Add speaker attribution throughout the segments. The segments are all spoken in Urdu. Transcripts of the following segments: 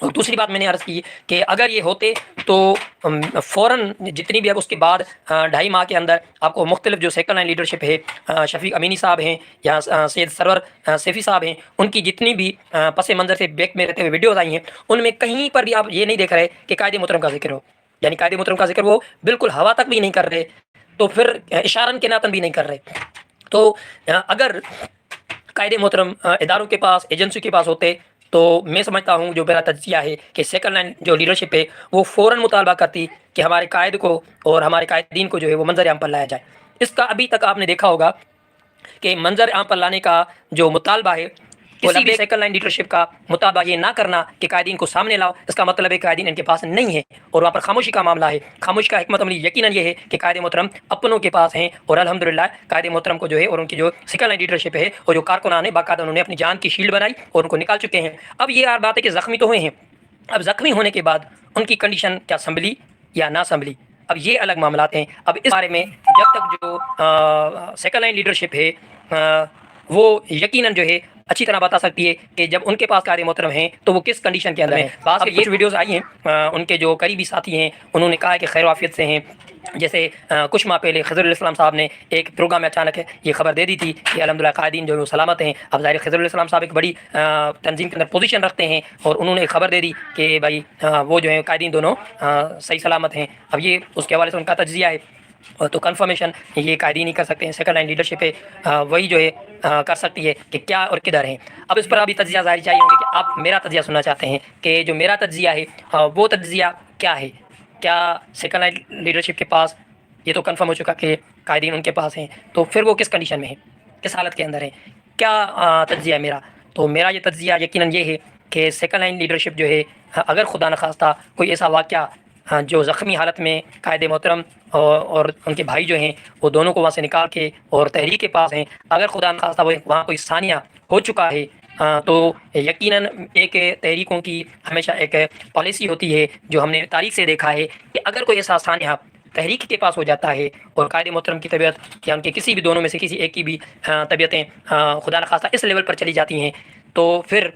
Speaker 1: اور دوسری بات میں نے عرض کی کہ اگر یہ ہوتے تو فوراً جتنی بھی اب اس کے بعد 2.5 ماہ کے اندر آپ کو مختلف جو سیکنڈ لائن لیڈرشپ ہے، شفیق امینی صاحب ہیں یا سید سرور سیفی صاحب ہیں، ان کی جتنی بھی پس منظر سے بیک میں رہتے ہوئے ویڈیوز آئی ہیں، ان میں کہیں پر بھی آپ یہ نہیں دیکھ رہے کہ قائد محترم کا ذکر ہو، یعنی قائد محترم کا ذکر وہ بالکل ہوا تک بھی نہیں کر رہے، تو پھر اشارن کے ناتن بھی نہیں کر رہے. تو اگر قائد محترم اداروں کے پاس، ایجنسی کے پاس ہوتے تو میں سمجھتا ہوں، جو میرا تجزیہ ہے، کہ سیکنڈ لائن جو لیڈرشپ ہے وہ فوراً مطالبہ کرتی کہ ہمارے قائد کو اور ہمارے قائدین کو جو ہے وہ منظر عام پر لایا جائے. اس کا ابھی تک آپ نے دیکھا ہوگا کہ منظر عام پر لانے کا جو مطالبہ ہے، کسی بھی سیکنڈ لائن لیڈرشپ کا مطالبہ یہ نہ کرنا کہ قائدین کو سامنے لاؤ، اس کا مطلب ہے قائدین ان کے پاس نہیں ہے اور وہاں پر خاموشی کا معاملہ ہے. خاموشی کا حکمت عملی یقیناً یہ ہے کہ قائد محترم اپنوں کے پاس ہیں، اور الحمدللہ قائد محترم کو جو ہے اور ان کی جو سیکنڈ لائن لیڈرشپ ہے اور جو کارکنان ہیں، باقاعدہ انہوں نے اپنی جان کی شیلڈ بنائی اور ان کو نکال چکے ہیں. اب یہ بات ہے کہ زخمی تو ہوئے ہیں، اب زخمی ہونے کے بعد ان کی کنڈیشن کیا سنبھلی یا نہ سنبھلی، اب یہ الگ معاملات ہیں. اب اس بارے میں جب تک جو سیکنڈ لائن لیڈرشپ ہے وہ یقیناً جو ہے اچھی طرح بتا سکتی ہے کہ جب ان کے پاس قائد محترم ہیں تو وہ کس کنڈیشن کے اندر ہیں. بعض یہ ویڈیوز آئی ہیں، ان کے جو قریبی ساتھی ہیں انہوں نے کہا ہے کہ خیر و عافیت سے ہیں. جیسے کچھ ماہ پہلے خضر علیہ السلام صاحب نے ایک پروگرام میں اچانک یہ خبر دے دی تھی کہ الحمدللہ قائدین جو ہے وہ سلامت ہیں. اب ظاہر خضر علیہ السلام صاحب ایک بڑی تنظیم کے اندر پوزیشن رکھتے ہیں اور انہوں نے ایک خبر دے دی کہ بھائی وہ جو ہے قائدین دونوں صحیح سلامت ہیں. اب یہ اس کے حوالے سے ان کا تجزیہ ہے، تو کنفرمیشن یہ قائدین ہی کر سکتے ہیں، سیکنڈ لائن لیڈرشپ ہے وہی جو ہے کر سکتی ہے کہ کیا اور کدھر ہیں. اب اس پر ابھی تجزیہ ظاہر چاہیے ہوں گے کہ آپ میرا تجزیہ سننا چاہتے ہیں کہ جو میرا تجزیہ ہے وہ تجزیہ کیا ہے. کیا سیکنڈ لائن لیڈرشپ کے پاس، یہ تو کنفرم ہو چکا کہ قائدین ان کے پاس ہیں، تو پھر وہ کس کنڈیشن میں ہیں، کس حالت کے اندر ہیں، کیا تجزیہ ہے میرا. تو میرا یہ تجزیہ یقیناً یہ ہے کہ سیکنڈ لائن لیڈرشپ جو ہے اگر خدا نخواستہ کوئی ایسا واقعہ جو زخمی حالت میں قائد محترم اور ان کے بھائی جو ہیں وہ دونوں کو وہاں سے نکال کے اور تحریک کے پاس ہیں، اگر خدا نخواستہ وہاں کوئی ثانیہ ہو چکا ہے تو یقیناً ایک تحریکوں کی ہمیشہ ایک پالیسی ہوتی ہے جو ہم نے تاریخ سے دیکھا ہے کہ اگر کوئی ایسا ثانیہ تحریک کے پاس ہو جاتا ہے اور قائد محترم کی طبیعت یا ان کے کسی بھی دونوں میں سے کسی ایک کی بھی طبیعتیں خدا نخواستہ اس لیول پر چلی جاتی ہیں، تو پھر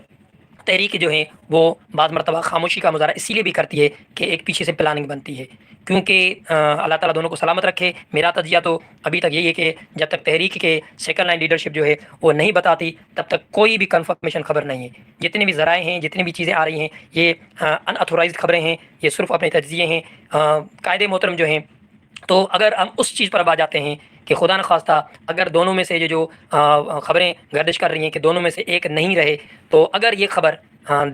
Speaker 1: تحریک جو ہے وہ بعض مرتبہ خاموشی کا مظاہرہ اسی لیے بھی کرتی ہے کہ ایک پیچھے سے پلاننگ بنتی ہے. کیونکہ اللہ تعالیٰ دونوں کو سلامت رکھے، میرا تجزیہ تو ابھی تک یہی ہے کہ جب تک تحریک کے سیکنڈ لائن لیڈرشپ جو ہے وہ نہیں بتاتی تب تک کوئی بھی کنفرمیشن خبر نہیں ہے. جتنے بھی ذرائع ہیں، جتنی بھی چیزیں آ رہی ہیں، یہ ان اتھورائزڈ خبریں ہیں، یہ صرف اپنے تجزیے ہیں. قائد محترم جو ہیں، تو اگر ہم اس چیز پر اب آ جاتے ہیں کہ خدا نخواستہ اگر دونوں میں سے جو خبریں گردش کر رہی ہیں کہ دونوں میں سے ایک نہیں رہے، تو اگر یہ خبر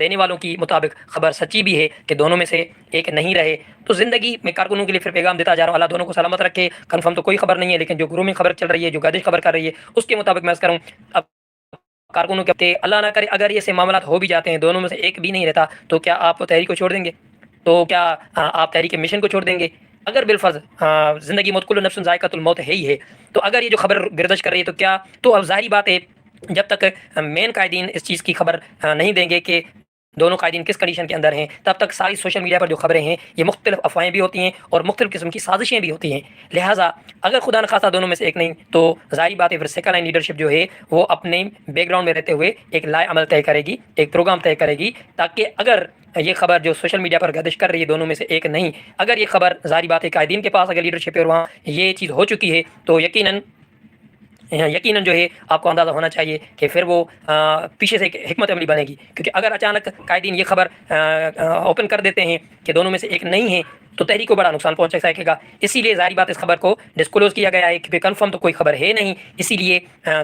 Speaker 1: دینے والوں کی مطابق خبر سچی بھی ہے کہ دونوں میں سے ایک نہیں رہے، تو زندگی میں کارکنوں کے لیے پھر پیغام دیتا جا رہا ہوں، اللہ دونوں کو سلامت رکھے. کنفرم تو کوئی خبر نہیں ہے، لیکن جو گروہ میں خبر چل رہی ہے، جو گردش خبر کر رہی ہے، اس کے مطابق میں کروں. اب کارکنوں کے اللہ نہ کرے اگر ایسے معاملات ہو بھی جاتے ہیں، دونوں میں سے ایک بھی نہیں رہتا، تو کیا آپ تحریک کو چھوڑ دیں گے؟ تو کیا آپ تحریک مشن کو چھوڑ دیں گے؟ اگر بالفرض زندگی موت کل نفس ذائقۃ الموت ہے ہی ہے، تو اگر یہ جو خبر گردش کر رہی ہے تو کیا، تو اب ظاہری بات ہے جب تک مین قائدین اس چیز کی خبر نہیں دیں گے کہ دونوں قائدین کس کنڈیشن کے اندر ہیں، تب تک ساری سوشل میڈیا پر جو خبریں ہیں یہ مختلف افواہیں بھی ہوتی ہیں اور مختلف قسم کی سازشیں بھی ہوتی ہیں. لہٰذا اگر خدا نخواستہ دونوں میں سے ایک نہیں، تو ظاہری بات ہے پھر سیکنڈ لائن لیڈرشپ جو ہے وہ اپنے بیک گراؤنڈ میں رہتے ہوئے ایک لائے عمل طے کرے گی، ایک پروگرام طے کرے گی، تاکہ اگر یہ خبر جو سوشل میڈیا پر گردش کر رہی ہے دونوں میں سے ایک نہیں، اگر یہ خبر ظاہری بات ہے قائدین کے پاس اگر لیڈرشپ ہے اور وہاں یہ چیز ہو چکی ہے، تو یقیناً جو ہے آپ کو اندازہ ہونا چاہیے کہ پھر وہ پیچھے سے ایک حکمت عملی بنے گی. کیونکہ اگر اچانک قائدین یہ خبر اوپن کر دیتے ہیں کہ دونوں میں سے ایک نہیں ہے، تو تحریک کو بڑا نقصان پہنچ سکے گا. اسی لیے ظاہری بات اس خبر کو ڈسکلوز کیا گیا ہے کہ کنفرم تو کوئی خبر ہے نہیں، اسی لیے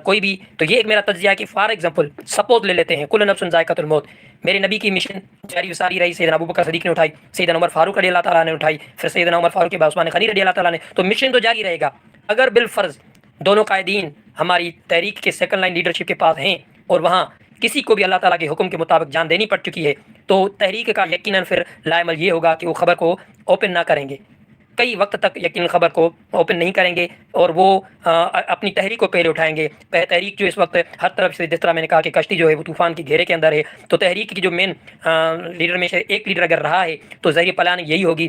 Speaker 1: کوئی بھی، تو یہ ایک میرا تجزیہ ہے کہ فار ایگزامپل سپوز لے لیتے ہیں کل نفس ذائقۃ الموت، میرے نبی کی مشن جاری و ساری رہی، سیدنا ابوبکر صدیق نے اٹھائی، سیدنا عمر فاروق رضی اللہ تعالیٰ نے اٹھائی، پھر سیدنا عمر فاروق کے بعد عثمان غنی رضی اللہ تعالیٰ نے، تو مشن تو جاری رہے گا. اگر بالفرض دونوں قائدین ہماری تحریک کے سیکنڈ لائن لیڈرشپ کے پاس ہیں اور وہاں کسی کو بھی اللہ تعالیٰ کے حکم کے مطابق جان دینی پڑ چکی ہے، تو تحریک کا یقیناً پھر لائمل یہ ہوگا کہ وہ خبر کو اوپن نہ کریں گے، کئی وقت تک یقیناً خبر کو اوپن نہیں کریں گے، اور وہ اپنی تحریک کو پہلے اٹھائیں گے. تحریک جو اس وقت ہر طرف سے، جس طرح میں نے کہا کہ کشتی جو ہے وہ طوفان کی گھیرے کے اندر ہے، تو تحریک کی جو مین لیڈر میں سے ایک لیڈر اگر رہا ہے تو ظاہری پلان یہی ہوگی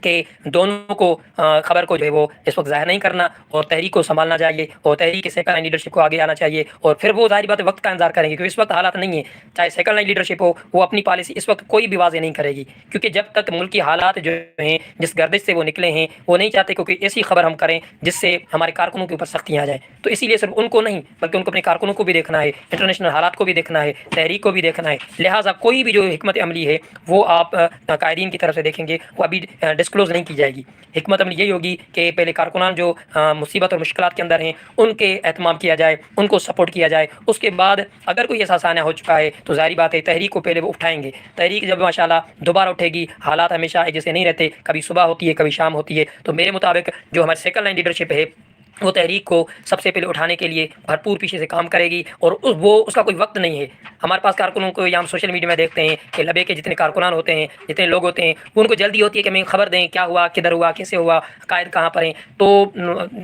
Speaker 1: کہ دونوں کو خبر کو جو ہے وہ اس وقت ظاہر نہیں کرنا اور تحریک کو سنبھالنا چاہیے اور تحریک کی سیکنڈ لائن لیڈرشپ کو آگے آنا چاہیے، اور پھر وہ ظاہری بات ہے وقت کا انتظار کریں گے، کیونکہ اس وقت حالات نہیں ہے، چاہے سیکنڈ لائن لیڈرشپ ہو وہ اپنی پالیسی اس وقت کوئی بھی واضح نہیں کرے گی، کیونکہ جب تک ملک کی حالات جو ہیں جس گردش سے وہ نکلے ہیں وہ نہیں چاہتے کیونکہ ایسی خبر ہم کریں جس سے ہمارے کارکنوں کے اوپر سختیاں آ جائیں، تو اسی لیے صرف ان کو نہیں بلکہ ان کو اپنے کارکنوں کو بھی دیکھنا ہے، انٹرنیشنل حالات کو بھی دیکھنا ہے، تحریک کو بھی دیکھنا ہے، لہٰذا کوئی بھی جو حکمت عملی ہے وہ آپ قائدین کی طرف سے دیکھیں گے وہ ابھی ڈسکلوز نہیں کی جائے گی۔ حکمت عملی یہی ہوگی کہ پہلے کارکنان جو مصیبت اور مشکلات کے اندر ہیں ان کے اہتمام کیا جائے، ان کو سپورٹ کیا جائے، اس کے بعد اگر کوئی ایسا سانحہ ہو چکا ہے تو ظاہری بات ہے تحریک کو پہلے وہ اٹھائیں گے، تحریک جب ماشاءاللہ دوبارہ اٹھے گی، حالات ہمیشہ ایک جیسے نہیں رہتے، کبھی صبح ہوتی ہے کبھی شام ہوتی ہے، تو میرے مطابق جو ہماری سیکنڈ لائن لیڈرشپ ہے وہ تحریک کو سب سے پہلے اٹھانے کے لیے بھرپور پیچھے سے کام کرے گی، اور اس کا کوئی وقت نہیں ہے۔ ہمارے پاس کارکنوں کو یا ہم سوشل میڈیا میں دیکھتے ہیں کہ لبے کے جتنے کارکنان ہوتے ہیں، جتنے لوگ ہوتے ہیں، ان کو جلدی ہوتی ہے کہ ہمیں خبر دیں کیا ہوا، کدھر ہوا، کیسے ہوا، قائد کہاں پر ہیں، تو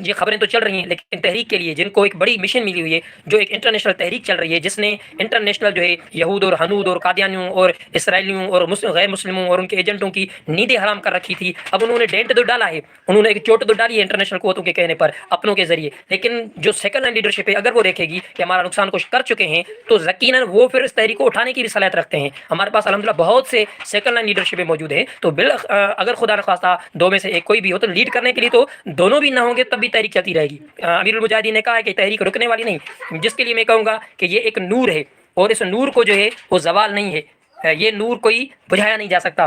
Speaker 1: یہ خبریں تو چل رہی ہیں لیکن تحریک کے لیے جن کو ایک بڑی مشن ملی ہوئی ہے، جو ایک انٹرنیشنل تحریک چل رہی ہے جس نے انٹرنیشنل جو ہے یہود اور ہنود اور قادیانیوں اور اسرائیلیوں اور غیر مسلموں اور ان کے ایجنٹوں کی نیندیں حرام کر رکھی تھی، اب انہوں نے ڈینٹ تو ڈالا ہے، انہوں نے ایک چوٹ تو ڈالی ہے انٹرنیشنل قوتوں کے کہنے پر اپنوں کے ذریعے، لیکن جو سیکنڈ لائن لیڈرشپ ہے اگر وہ دیکھے گی کہ ہمارا نقصان کچھ کر چکے ہیں تو یقیناً وہ پھر اس تحریک کو اٹھانے کی بھی صلاحیت رکھتے ہیں۔ ہمارے پاس الحمدللہ بہت سے سیکنڈ لائن لیڈرشپ موجود ہیں، تو اگر خدا نخواستہ دو میں سے ایک کوئی بھی ہو تو لیڈ کرنے کے لیے تو دونوں بھی نہ ہوں گے تب بھی تحریک چلتی رہے گی۔ امیر المجاہدین نے کہا ہے کہ تحریک رکنے والی نہیں، جس کے لیے میں کہوں گا کہ یہ ایک نور ہے اور اس نور کو جو ہے وہ زوال نہیں ہے، یہ نور کوئی بجھایا نہیں جا سکتا،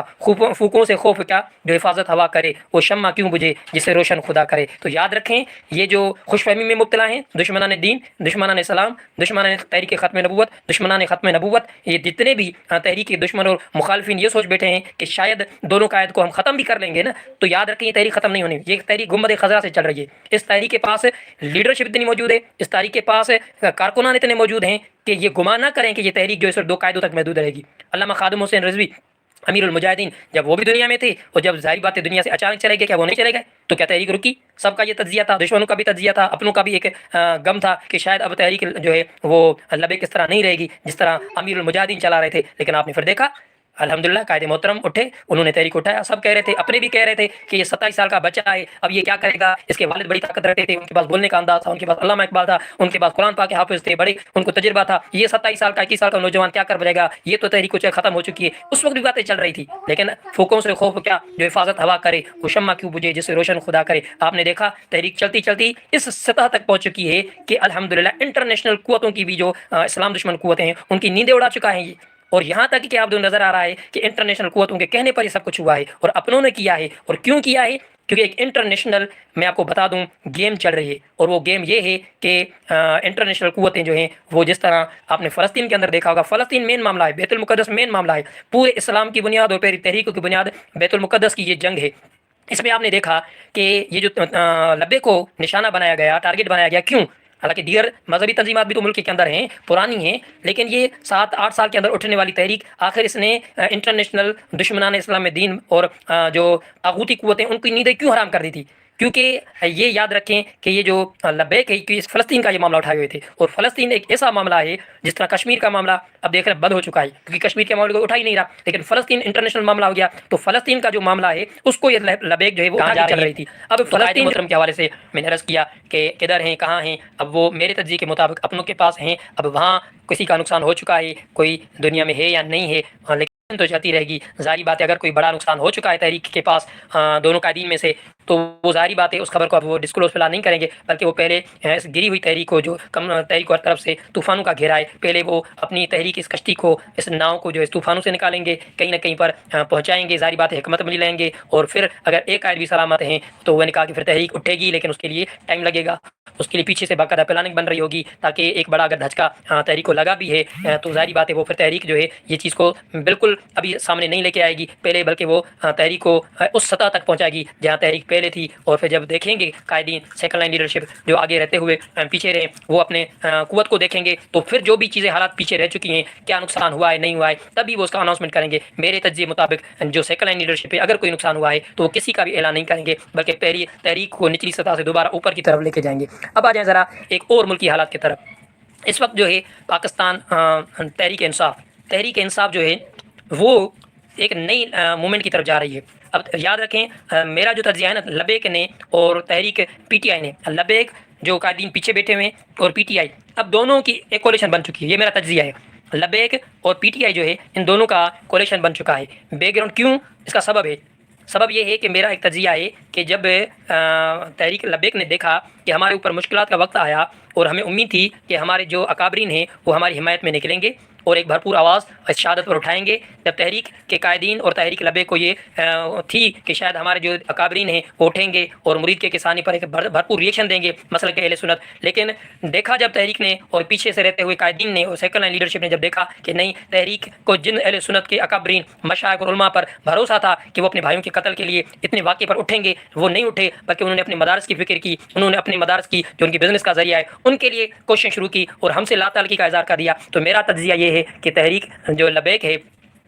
Speaker 1: پھوکوں سے خوف کیا جو حفاظت ہوا کرے، وہ شمع کیوں بجھے جسے روشن خدا کرے۔ تو یاد رکھیں یہ جو خوش فہمی میں مبتلا ہیں دشمنان دین، دشمنان اسلام، دشمنان تحریک ختم نبوت، دشمنان ختم نبوت، یہ جتنے بھی تحریک کے دشمن اور مخالفین یہ سوچ بیٹھے ہیں کہ شاید دونوں قائد کو ہم ختم بھی کر لیں گے نا، تو یاد رکھیں یہ تحریک ختم نہیں ہونی، یہ تحریک گنبد خضرا سے چل رہی ہے۔ اس تحریک کے پاس لیڈرشپ اتنی موجود ہے، اس تحریک کے پاس کارکنان اتنے موجود ہیں کہ یہ گمان نہ کریں کہ یہ تحریک جو ہے صرف دو قائدوں تک محدود رہے گی۔ علامہ خادم حسین رضوی امیر المجاہدین جب وہ بھی دنیا میں تھے اور جب ظاہری بات ہے دنیا سے اچانک چلے گئے، کیا وہ نہیں چلے گئے؟ تو کیا تحریک رکی؟ سب کا یہ تجزیہ تھا، دشمنوں کا بھی تجزیہ تھا، اپنوں کا بھی ایک غم تھا کہ شاید اب تحریک جو ہے وہ لبے کس طرح نہیں رہے گی جس طرح امیر المجاہدین چلا رہے تھے، لیکن آپ نے پھر دیکھا الحمدللہ قائد محترم اٹھے، انہوں نے تحریک اٹھایا، سب کہہ رہے تھے، اپنے بھی کہہ رہے تھے کہ یہ 27 سال کا بچہ ہے، اب یہ کیا کرے گا، اس کے والد بڑی طاقت رکھتے تھے، ان کے پاس بولنے کا انداز تھا، ان کے پاس علامہ اقبال تھا، ان کے پاس قرآن پاک کے حافظ تھے، بڑے ان کو تجربہ تھا، یہ 27 سال کا 21 سال کا نوجوان کیا کر پائے گا، یہ تو تحریک کچھ ختم ہو چکی ہے، اس وقت بھی باتیں چل رہی تھی، لیکن پھوکوں سے خوف کیا جو حفاظت ہوا کرے، وہ شمع کیوں بجھے جسے روشن خدا کرے۔ آپ نے دیکھا تحریک چلتی چلتی اس سطح تک پہنچ چکی ہے کہ الحمدللہ انٹرنیشنل قوتوں کی بھی جو اسلام دشمن قوتیں ہیں ان کی نیندیں اڑا چکا ہے یہ، اور یہاں تک کہ آپ کو نظر آ رہا ہے کہ انٹرنیشنل قوتوں کے کہنے پر یہ سب کچھ ہوا ہے اور اپنوں نے کیا ہے، اور کیوں کیا ہے؟ کیونکہ ایک انٹرنیشنل میں آپ کو بتا دوں گیم چل رہی ہے، اور وہ گیم یہ ہے کہ انٹرنیشنل قوتیں جو ہیں وہ جس طرح آپ نے فلسطین کے اندر دیکھا ہوگا، فلسطین مین معاملہ ہے، بیت المقدس مین معاملہ ہے، پورے اسلام کی بنیاد اور پہلی تحریکوں کی بنیاد بیت المقدس کی یہ جنگ ہے۔ اس میں آپ نے دیکھا کہ یہ جو لبے کو نشانہ بنایا گیا، ٹارگٹ بنایا گیا، کیوں؟ حالانکہ دیگر مذہبی تنظیمات بھی تو ملک کے اندر ہیں، پرانی ہیں، لیکن یہ 7-8 سال کے اندر اٹھنے والی تحریک آخر اس نے انٹرنیشنل دشمنان اسلام دین اور جو طاغوتی قوتیں ان کی نیندیں کیوں حرام کر دی تھی؟ کیونکہ یہ یاد رکھیں کہ یہ جو لبیک ہے کہ فلسطین کا یہ معاملہ اٹھائے ہوئے تھے، اور فلسطین ایک ایسا معاملہ ہے جس طرح کشمیر کا معاملہ اب دیکھ رہے بند ہو چکا ہے کیونکہ کشمیر کے معاملے کو اٹھا ہی نہیں رہا، لیکن فلسطین انٹرنیشنل معاملہ ہو گیا، تو فلسطین کا جو معاملہ ہے اس کو یہ لبیک جو ہے وہ اٹھا کے چل رہی تھی۔ اب فلسطین محترم کے حوالے سے میں نے عرض کیا کہ کدھر ہیں، کہاں ہیں، اب وہ میرے تجزیے کے مطابق اپنوں کے پاس ہیں، اب وہاں کسی کا نقصان ہو چکا ہے، کوئی دنیا میں ہے یا نہیں ہے، لیکن تو چلتی رہے گی۔ ظاہری بات ہے اگر کوئی بڑا نقصان ہو چکا ہے تحریک کے پاس دونوں قائدین میں سے، تو وہ ظاہری بات ہے اس خبر کو اب وہ ڈسکلوز فی الحال نہیں کریں گے، بلکہ وہ پہلے اس گری ہوئی تحریک کو جو تحریک ہر طرف سے طوفانوں کا گھیرا ہے، پہلے وہ اپنی تحریک اس کشتی کو، اس ناؤ کو جو اس طوفانوں سے نکالیں گے، کہیں نہ کہیں پر پہنچائیں گے، ظاہری بات ہے حکمت عملی لیں گے، اور پھر اگر ایک قائد بھی سلامت ہیں تو وہ نے کہا کہ پھر تحریک اٹھے گی، لیکن اس کے لیے ٹائم لگے گا، اس کے لیے پیچھے سے باقاعدہ پلاننگ بن رہی ہوگی، تاکہ ایک بڑا اگر دھچکا تحریک کو لگا بھی ہے تو ظاہری بات ہے وہ پھر تحریک جو ہے یہ چیز کو بالکل ابھی سامنے نہیں لے کے آئے گی پہلے، بلکہ وہ تحریک کو اس سطح تک پہنچائے گی جہاں تحریک پہلے تھی، اور پھر جب دیکھیں گے قائدین سیکنڈ لائن لیڈرشپ جو آگے رہتے ہوئے پیچھے رہے وہ اپنے قوت کو دیکھیں گے، تو پھر جو بھی چیزیں حالات پیچھے رہ چکی ہیں، کیا نقصان ہوا ہے نہیں ہوا ہے، تبھی وہ اس کا اناؤنسمنٹ کریں گے۔ میرے تجزیے مطابق جو سیکنڈ لائن لیڈرشپ ہے اگر کوئی نقصان ہوا ہے تو وہ کسی کا بھی اعلان نہیں کریں گے، بلکہ پہلی تحریک کو نچلی سطح سے دوبارہ اوپر کی طرف لے کے جائیں گے۔ اب آ جائیں ذرا ایک اور ملکی حالات کی طرف۔ اس وقت جو ہے پاکستان تحریک انصاف جو ہے وہ ایک نئی موومنٹ کی طرف جا رہی ہے، اب یاد رکھیں میرا جو تجزیہ ہے نا لبیک نے اور تحریک پی ٹی آئی نے، لبیک جو قائدین پیچھے بیٹھے ہوئے ہیں اور پی ٹی آئی، اب دونوں کی ایک کولیشن بن چکی ہے، یہ میرا تجزیہ ہے۔ لبیک اور پی ٹی آئی جو ہے ان دونوں کا کولیشن بن چکا ہے۔ بیک گراؤنڈ کیوں؟ اس کا سبب ہے، سبب یہ ہے کہ میرا ایک تجزیہ ہے کہ جب تحریک لبیک نے دیکھا کہ ہمارے اوپر مشکلات کا وقت آیا اور ہمیں امید تھی کہ ہمارے جو اکابرین ہیں وہ ہماری حمایت میں نکلیں گے اور ایک بھرپور آواز شہادت پر اٹھائیں گے، جب تحریک کے قائدین اور تحریک لبیک کو یہ تھی کہ شاید ہمارے جو اکابرین ہیں وہ اٹھیں گے اور مرید کے کسانی پر ایک بھرپور ریئیکشن دیں گے مسئلہ کے اہل سنت، لیکن دیکھا جب تحریک نے اور پیچھے سے رہتے ہوئے قائدین نے اور سیکنڈ لائن لیڈرشپ نے جب دیکھا کہ نہیں، تحریک کو جن اہل سنت کے اکابرین مشائخ اور علماء پر بھروسہ تھا کہ وہ اپنے بھائیوں کے قتل کے لیے اتنے واقعے پر اٹھیں گے، وہ نہیں اٹھے، بلکہ انہوں نے اپنے مدارس کی فکر کی، انہوں نے اپنے مدارس کی جو ان کی بزنس کا ذریعہ ہے ان کے لیے کوششیں شروع کی اور ہم سے لا تعلقی کا اظہار کر دیا۔ تو میرا تجزیہ یہ ہے کہ تحریک جو لبیک ہے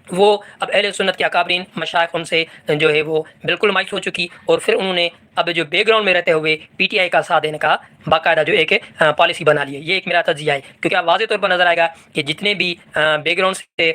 Speaker 1: وہ اب اہل سنت کے اکابرین مشائخ ان سے جو ہے وہ بالکل مایوس ہو چکی، اور پھر انہوں نے اب جو بیک گراؤنڈ میں رہتے ہوئے پی ٹی آئی کا ساتھ دینے کا باقاعدہ جو ایک پالیسی بنا لی ہے۔ یہ ایک میرا تجزیہ ہے، کیونکہ اب واضح طور پر نظر آئے گا کہ جتنے بھی بیک گراؤنڈ سے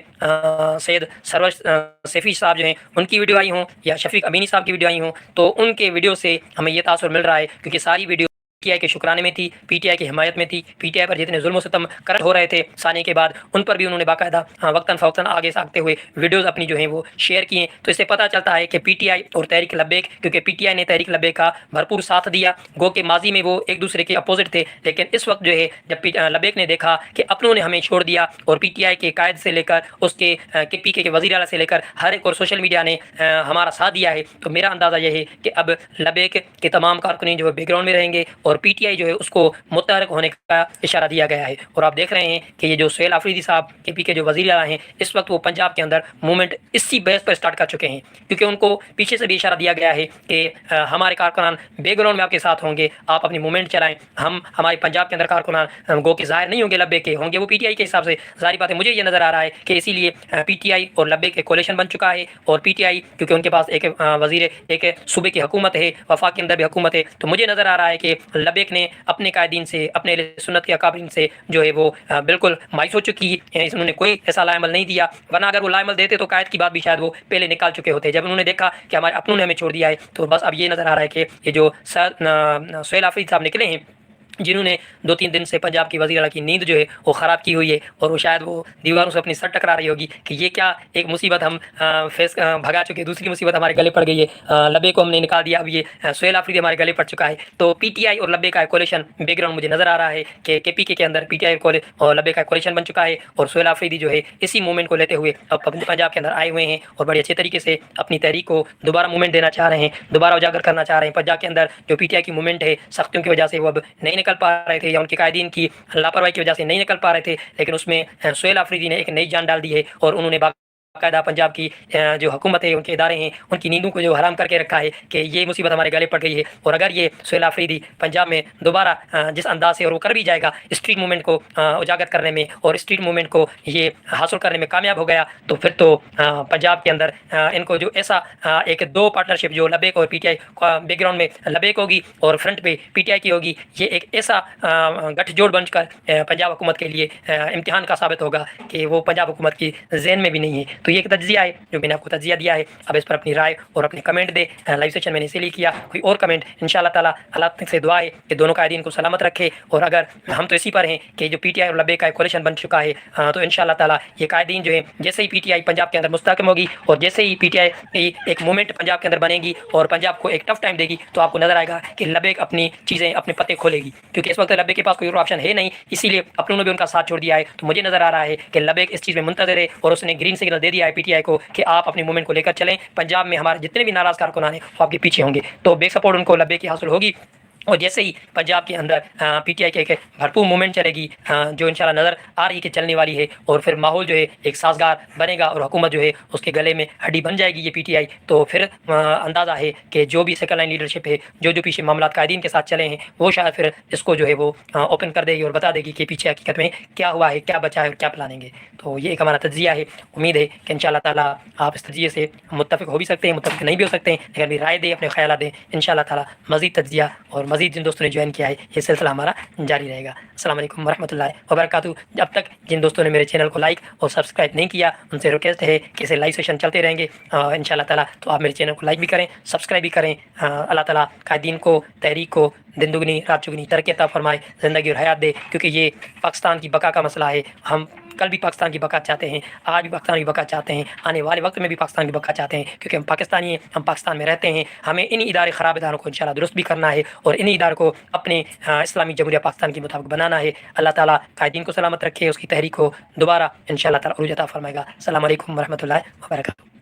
Speaker 1: سید سروش سیفی صاحب جو ہیں ان کی ویڈیو آئی ہوں یا شفیق امینی صاحب کی ویڈیو آئی ہوں، تو ان کے ویڈیو سے ہمیں یہ تاثر مل رہا ہے، کیونکہ ساری ویڈیو پی ٹی آئی کے شکرانے میں تھی، پی ٹی آئی کی حمایت میں تھی، پی ٹی آئی پر جتنے ظلم و ستم کرٹ ہو رہے تھے ثانی کے بعد ان پر بھی انہوں نے باقاعدہ وقتاً فوقتاً آگے ساکتے ہوئے ویڈیوز اپنی جو ہیں وہ شیئر کیے۔ تو اس سے پتہ چلتا ہے کہ پی ٹی آئی اور تحریک لبیک، کیونکہ پی ٹی آئی نے تحریک لبیک کا بھرپور ساتھ دیا، گو کہ ماضی میں وہ ایک دوسرے کے اپوزٹ تھے، لیکن اس وقت جو ہے جب لبیک نے دیکھا کہ اپنوں نے ہمیں چھوڑ دیا اور پی ٹی آئی کے قائد سے لے کر اس کے پی کے وزیر اعلیٰ سے لے کر ہر ایک اور سوشل میڈیا نے ہمارا ساتھ دیا ہے، تو میرا اندازہ یہ ہے کہ اب لبیک کے تمام کارکنین جو ہے بیک گراؤنڈ میں رہیں گے اور پی ٹی آئی جو ہے اس کو متحرک ہونے کا اشارہ دیا گیا ہے۔ اور آپ دیکھ رہے ہیں کہ یہ جو سہیل آفریدی صاحب کے پی کے جو وزیر اعلیٰ ہیں اس وقت وہ پنجاب کے اندر موومنٹ اسی بیس پر سٹارٹ کر چکے ہیں، کیونکہ ان کو پیچھے سے بھی اشارہ دیا گیا ہے کہ ہمارے کارکنان بیک گراؤنڈ میں آپ کے ساتھ ہوں گے، آپ اپنی موومنٹ چلائیں، ہم ہمارے پنجاب کے اندر کارکنان گو کہ ظاہر نہیں ہوں گے لبیک کے، ہوں گے وہ پی ٹی آئی کے حساب سے، ظاہری بات ہے مجھے یہ نظر آ رہا ہے کہ اسی لیے پی ٹی آئی اور لبیک کے کولیشن بن چکا ہے، اور پی ٹی آئی کیونکہ ان کے پاس ایک وزیر ایک صوبے کی حکومت ہے، وفاق کے اندر بھی حکومت ہے، تو مجھے نظر آ رہا ہے کہ لبیک نے اپنے قائدین سے، اپنے اہل سنت کے اکابرین سے جو ہے وہ بالکل مایوس ہو چکی ہے، یعنی انہوں نے کوئی ایسا لائے عمل نہیں دیا، ورنہ اگر وہ لائے عمل دیتے تو قائد کی بات بھی شاید وہ پہلے نکال چکے ہوتے۔ جب انہوں نے دیکھا کہ ہمارے اپنوں نے ہمیں چھوڑ دیا ہے تو بس اب یہ نظر آ رہا ہے کہ یہ جو سہیل آفریدی صاحب نکلے ہیں جنہوں نے 2-3 دن سے پنجاب کی وزیر اعلیٰ کی نیند جو ہے وہ خراب کی ہوئی ہے، اور وہ شاید وہ دیواروں سے اپنی سر ٹکرا رہی ہوگی کہ یہ کیا ایک مصیبت ہم فیس بھگا چکے، دوسری مصیبت ہمارے گلے پڑ گئی ہے، لبیک کو ہم نے نکال دیا، اب یہ سہیل آفریدی ہمارے گلے پڑ چکا ہے۔ تو پی ٹی آئی اور لبیک کا کولیشن بیک گراؤنڈ مجھے نظر آ رہا ہے کہ کے پی کے اندر پی ٹی آئی اور لبیک کا کولیشن بن چکا ہے، اور سہیل آفریدی جو ہے اسی موومنٹ کو لیتے ہوئے اب پنجاب کے اندر آئے ہوئے ہیں اور بڑے اچھے طریقے سے اپنی تحریک کو دوبارہ موومنٹ دینا چاہ رہے ہیں، دوبارہ اجاگر کرنا چاہ رہے ہیں۔ پنجاب کے اندر جو پی ٹی آئی کی موومنٹ ہے سختیوں کی وجہ سے وہ اب نہیں نکل پا رہے تھے، یا ان کے قائدین کی لاپرواہی کی وجہ سے نہیں نکل پا رہے تھے، لیکن اس میں سہیل آفریدی نے ایک نئی جان ڈال دی ہے، اور انہوں نے باقاعدہ پنجاب کی جو حکومت ہے، ان کے ادارے ہیں، ان کی نیندوں کو جو حرام کر کے رکھا ہے کہ یہ مصیبت ہمارے گلے پڑ گئی ہے، اور اگر یہ سہیل آفریدی پنجاب میں دوبارہ جس انداز سے اور وہ کر بھی جائے گا اسٹریٹ موومنٹ کو اجاگر کرنے میں اور اسٹریٹ موومنٹ کو یہ حاصل کرنے میں کامیاب ہو گیا، تو پھر تو پنجاب کے اندر ان کو جو ایسا ایک دو پارٹنرشپ جو لبیک اور P T I back ground میں لبیک ہوگی اور فرنٹ پہ پی ٹی آئی کی ہوگی، یہ ایک ایسا گٹھ جوڑ بن کر پنجاب حکومت کے لیے امتحان کا ثابت ہوگا کہ وہ پنجاب حکومت کی ذہن میں بھی نہیں ہے۔ تو یہ ایک تجزیہ ہے جو میں نے آپ کو تجزیہ دیا ہے، اب اس پر اپنی رائے اور اپنے کمنٹ دے۔ لائیو سیشن میں نے اسی لیے کیا، کوئی اور کمنٹ انشاءاللہ تعالی اللہ سے دعا ہے کہ دونوں قائدین کو سلامت رکھے، اور اگر ہم تو اسی پر ہیں کہ جو پی ٹی آئی اور لبیک کا کولیشن بن چکا ہے، تو انشاءاللہ تعالی یہ قائدین جو ہیں جیسے ہی پی ٹی آئی پنجاب کے اندر مستحکم ہوگی اور جیسے ہی پی ٹی آئی ایک موومنٹ پنجاب کے اندر بنے گی اور پنجاب کو ایک ٹف ٹائم دے گی، تو آپ کو نظر آئے گا کہ لبیک اپنی چیزیں اپنے پتے کھولے گی، کیونکہ اس وقت لبیک کے پاس کوئی اور آپشن ہے نہیں، اسی لیے اپنوں نے بھی ان کا ساتھ چھوڑ دیا ہے۔ تو مجھے نظر آ رہا ہے کہ لبیک اس چیز میں منتظر ہے، اور اس نے گرین سگنل دے دیا ہے پی ٹی آئی کو کہ آپ اپنی موومنٹ کو لے کر چلیں، پنجاب میں ہمارے جتنے بھی ناراض کارکنان ہیں وہ آپ کے پیچھے ہوں گے، تو بیک سپورٹ ان کو لبیک کی حاصل ہوگی۔ اور جیسے ہی پنجاب کے اندر پی ٹی آئی کے ایک بھرپور موومنٹ چلے گی جو انشاءاللہ نظر آ رہی ہے کہ چلنے والی ہے، اور پھر ماحول جو ہے ایک سازگار بنے گا اور حکومت جو ہے اس کے گلے میں ہڈی بن جائے گی یہ پی ٹی آئی، تو پھر اندازہ ہے کہ جو بھی سیکنڈ لائن لیڈرشپ ہے، جو پیچھے معاملات قائدین کے ساتھ چلے ہیں، وہ شاید پھر اس کو جو ہے وہ اوپن کر دے گی اور بتا دے گی کہ پیچھے حقیقت میں کیا ہوا ہے، کیا بچا ہے اور کیا پلانیں گے۔ تو یہ ایک ہمارا تجزیہ ہے، امید ہے کہ انشاءاللہ تعالیٰ آپ اس تجزیے سے متفق ہو بھی سکتے ہیں، متفق نہیں بھی ہو سکتے ہیں، لیکن بھی رائے دیں، اپنے خیالات دیں، انشاءاللہ تعالیٰ مزید تجزیہ اور مزید جن دوستوں نے جوائن کیا ہے یہ سلسلہ ہمارا جاری رہے گا۔ السلام علیکم ورحمۃ اللہ وبرکاتہ۔ اب تک جن دوستوں نے میرے چینل کو لائک اور سبسکرائب نہیں کیا ان سے ریکویسٹ ہے کہ اسے لائیو سیشن چلتے رہیں گے ان شاء اللہ تعالیٰ، تو آپ میرے چینل کو لائک بھی کریں، سبسکرائب بھی کریں۔ اللہ تعالیٰ قائدین کو، تحریک کو دن دگنی رات چگنی ترقی عطا فرمائے، زندگی اور حیات دے، کیونکہ یہ پاکستان کی بقا کا مسئلہ ہے۔ ہم کل بھی پاکستان کی بقا چاہتے ہیں، آج بھی پاکستان کی بقا چاہتے ہیں، آنے والے وقت میں بھی پاکستان کی بقا چاہتے ہیں، کیونکہ ہم پاکستانی ہیں، ہم پاکستان میں رہتے ہیں۔ ہمیں انہی ادارے خراب اداروں کو انشاءاللہ درست بھی کرنا ہے اور انہی اداروں کو اپنے اسلامی جمہوریہ پاکستان کے مطابق بنانا ہے۔ اللہ تعالیٰ قائدین کو سلامت رکھے، اس کی تحریک کو دوبارہ انشاءاللہ تعالیٰ عروج عطا فرمائے گا۔ السلام علیکم ورحمۃ اللہ وبرکاتہ۔